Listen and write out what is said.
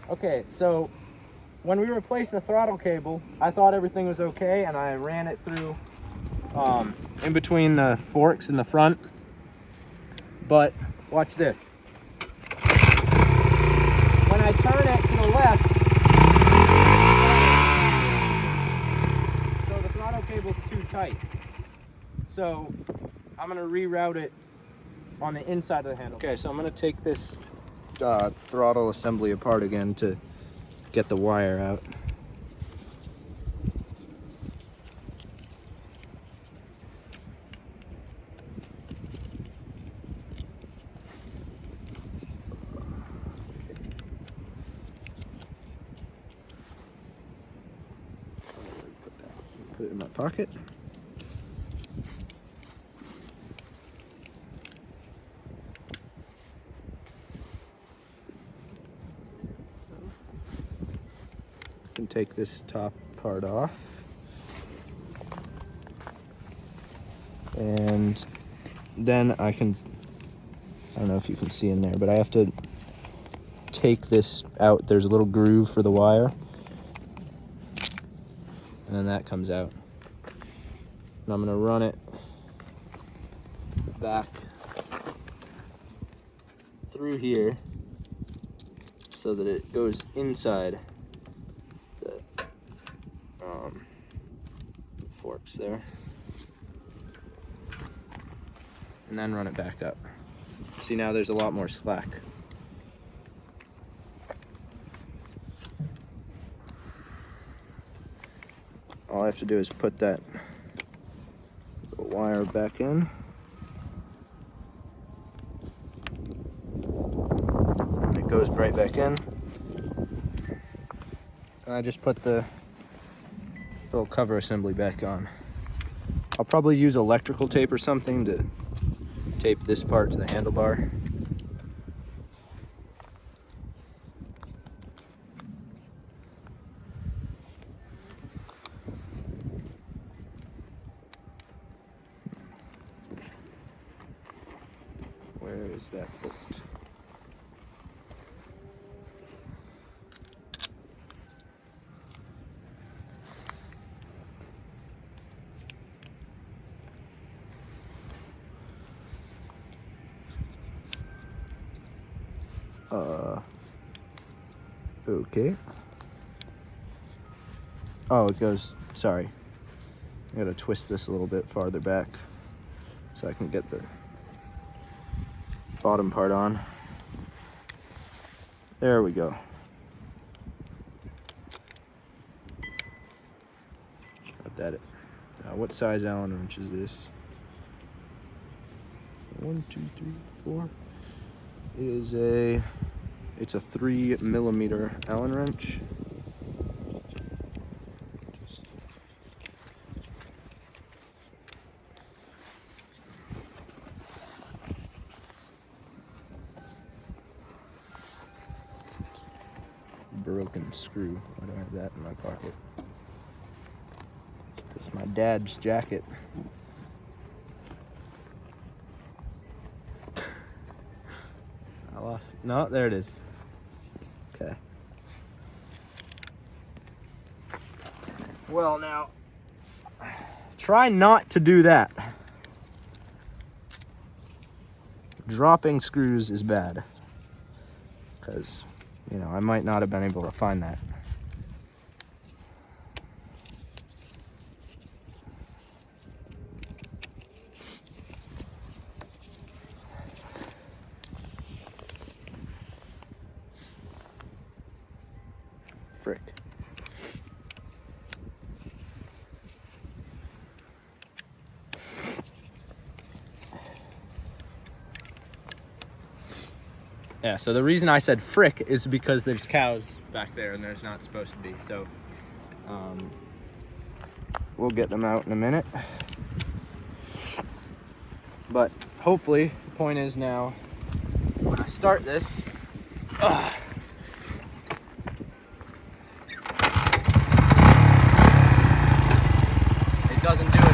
Okay, so when we replaced the throttle cable, I thought everything was okay, and I ran it through in between the forks in the front. But watch this. When I turn it to the left, so the throttle cable's too tight. So I'm gonna reroute it on the inside of the handle. Okay, so I'm gonna take this throttle assembly apart again to get the wire out. Put it in my pocket. I can take this top part off. And then I don't know if you can see in there, but I have to take this out. There's a little groove for the wire. And then that comes out. And I'm gonna run it back through here so that it goes inside the forks there. And then run it back up. See, now there's a lot more slack. All I have to do is put that wire back in. And it goes right back in. And I just put the little cover assembly back on. I'll probably use electrical tape or something to tape this part to the handlebar. Where is that bolt? Okay. Oh, it goes, sorry. I gotta twist this a little bit farther back so I can get the bottom part on. There we go. Got that. What size Allen wrench is this? 1, 2, 3, 4. It's a 3mm Allen wrench. Broken screw. Why do I have that in my pocket? It's my dad's jacket. I lost. No, there it is. Okay. Well, now, try not to do that. Dropping screws is bad. Because, you know, I might not have been able to find that. Frick. Yeah, so the reason I said frick is because there's cows back there and there's not supposed to be. So we'll get them out in a minute. But hopefully, the point is now, when I start this, it doesn't do